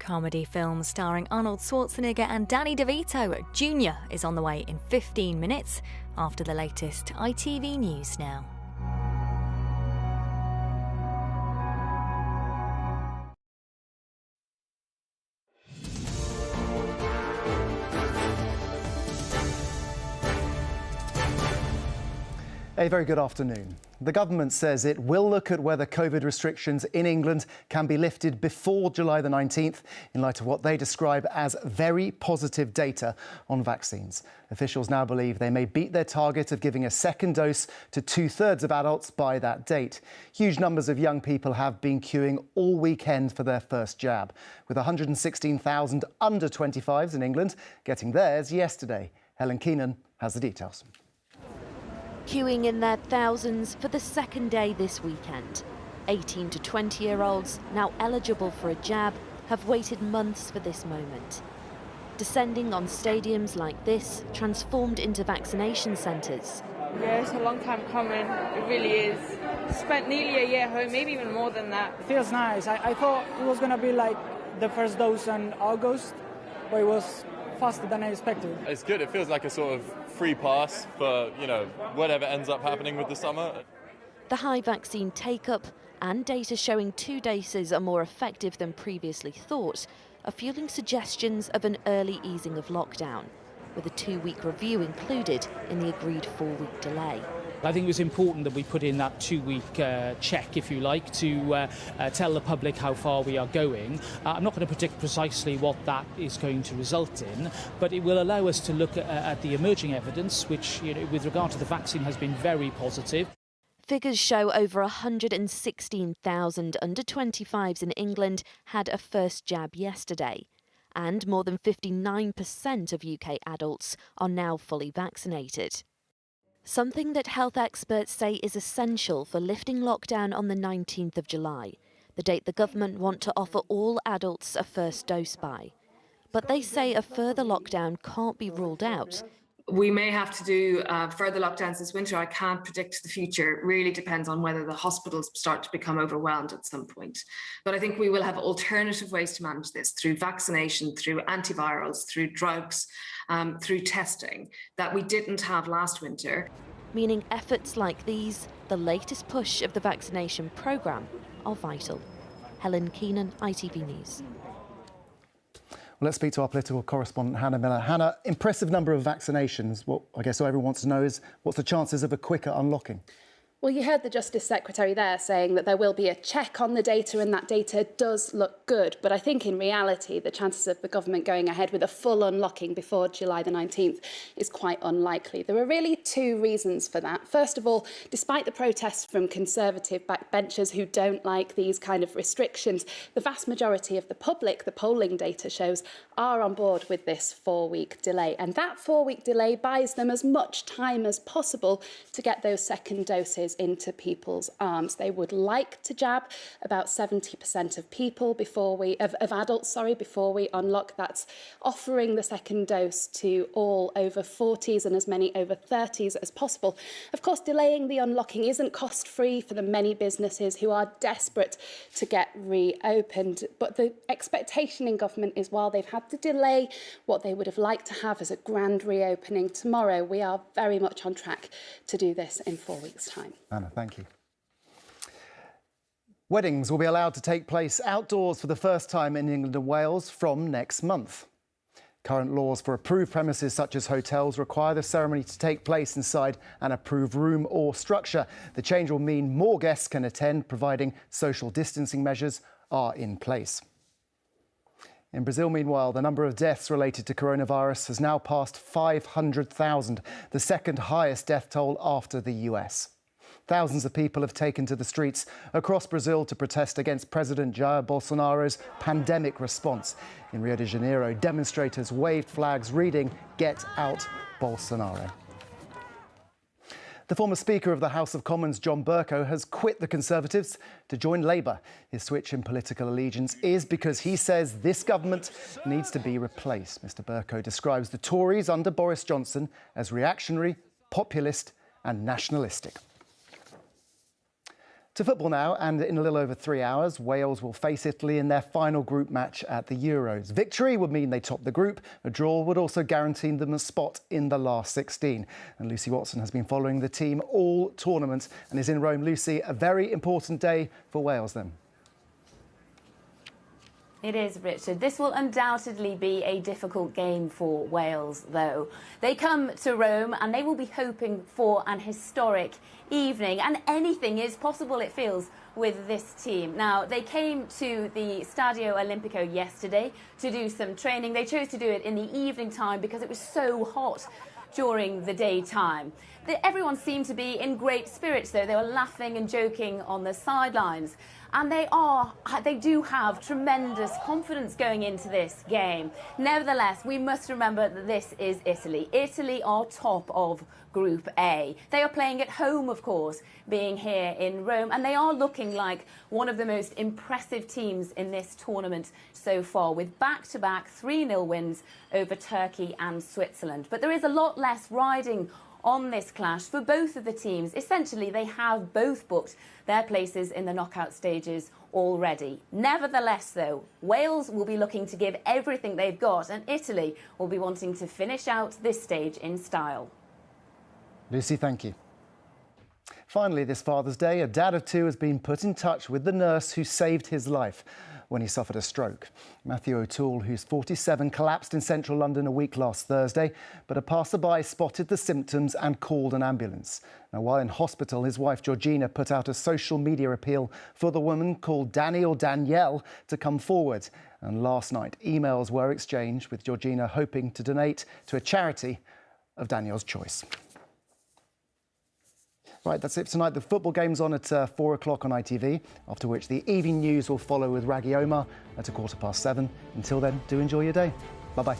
Comedy film starring Arnold Schwarzenegger and Danny DeVito Jr. is on the way in 15 minutes after the latest ITV News now. A very good afternoon. The government says it will look at whether COVID restrictions in England can be lifted before July the 19th in light of what they describe as very positive data on vaccines. Officials now believe they may beat their target of giving a second dose to 2/3 of adults by that date. Huge numbers of young people have been queuing all weekend for their first jab, with 116,000 under 25s in England getting theirs yesterday. Helen Keenan has the details. Queuing in their thousands for the second day this weekend. 18 to 20-year-olds, now eligible for a jab, have waited months for this moment. Descending on stadiums like this, transformed into vaccination centres. Yeah, it's a long time coming, it really is. Spent nearly a year home, maybe even more than that. It feels nice. I thought it was going to be like the first dose in August, but it was faster than I expected. It's good, it feels like a sort of free pass for, whatever ends up happening with the summer. The high vaccine take-up and data showing 2 doses are more effective than previously thought are fueling suggestions of an early easing of lockdown, with a 2-week review included in the agreed 4-week delay. I think it was important that we put in that 2-week check, if you like, to tell the public how far we are going. I'm not going to predict precisely what that is going to result in, but it will allow us to look at the emerging evidence, which, with regard to the vaccine, has been very positive. Figures show over 116,000 under 25s in England had a first jab yesterday, and more than 59% of UK adults are now fully vaccinated. Something that health experts say is essential for lifting lockdown on the 19th of July, the date the government want to offer all adults a first dose by. But they say a further lockdown can't be ruled out. We may have to do further lockdowns this winter. I can't predict the future. It really depends on whether the hospitals start to become overwhelmed at some point. But I think we will have alternative ways to manage this through vaccination, through antivirals, through drugs, through testing that we didn't have last winter. Meaning efforts like these, the latest push of the vaccination programme, are vital. Helen Keenan, ITV News. Well, let's speak to our political correspondent, Hannah Miller. Hannah, impressive number of vaccinations. What I guess everyone wants to know is what's the chances of a quicker unlocking? Well, you heard the Justice Secretary there saying that there will be a check on the data and that data does look good. But I think in reality, the chances of the government going ahead with a full unlocking before July the 19th is quite unlikely. There are really 2 reasons for that. First of all, despite the protests from Conservative backbenchers who don't like these kind of restrictions, the vast majority of the public, the polling data shows, are on board with this 4-week delay. And that 4-week delay buys them as much time as possible to get those second doses into people's arms. They would like to jab about 70% of people of adults before we unlock. That's offering the second dose to all over 40s and as many over 30s as possible. Of course, delaying the unlocking isn't cost-free for the many businesses who are desperate to get reopened. But the expectation in government is while they've had to delay what they would have liked to have as a grand reopening tomorrow, we are very much on track to do this in 4 weeks' time. Anna, thank you. Weddings will be allowed to take place outdoors for the first time in England and Wales from next month. Current laws for approved premises such as hotels require the ceremony to take place inside an approved room or structure. The change will mean more guests can attend, providing social distancing measures are in place. In Brazil, meanwhile, the number of deaths related to coronavirus has now passed 500,000, the second highest death toll after the US. Thousands of people have taken to the streets across Brazil to protest against President Jair Bolsonaro's pandemic response. In Rio de Janeiro, demonstrators waved flags reading, "Get out Bolsonaro." The former Speaker of the House of Commons, John Bercow, has quit the Conservatives to join Labour. His switch in political allegiance is because he says this government needs to be replaced. Mr Bercow describes the Tories under Boris Johnson as reactionary, populist and nationalistic. To football now, and in a little over 3 hours, Wales will face Italy in their final group match at the Euros. Victory would mean they top the group. A draw would also guarantee them a spot in the last 16. And Lucy Watson has been following the team all tournament and is in Rome. Lucy, a very important day for Wales then. It is, Richard. This will undoubtedly be a difficult game for Wales, though. They come to Rome and they will be hoping for an historic evening, and anything is possible, it feels, with this team. Now, they came to the Stadio Olimpico yesterday to do some training. They chose to do it in the evening time because it was so hot during the daytime. Everyone seemed to be in great spirits, though. They were laughing and joking on the sidelines. And they do have tremendous confidence going into this game. Nevertheless, we must remember that this is Italy. Italy are top of Group A. They are playing at home, of course, being here in Rome, and they are looking like one of the most impressive teams in this tournament so far, with back-to-back 3-0 wins over Turkey and Switzerland. But there is a lot less riding on this clash for both of the teams. Essentially, they have both booked their places in the knockout stages already. Nevertheless, though, Wales will be looking to give everything they've got, and Italy will be wanting to finish out this stage in style. Lucy, thank you. Finally, this Father's Day, a dad of two has been put in touch with the nurse who saved his life when he suffered a stroke. Matthew O'Toole, who's 47, collapsed in central London a week last Thursday, but a passerby spotted the symptoms and called an ambulance. Now, while in hospital, his wife Georgina put out a social media appeal for the woman called Danny or Danielle to come forward. And last night, emails were exchanged with Georgina hoping to donate to a charity of Danielle's choice. Right, that's it for tonight. The football game's on at 4 o'clock on ITV, after which the evening news will follow with Raggy Omar at 7:15. Until then, do enjoy your day. Bye-bye.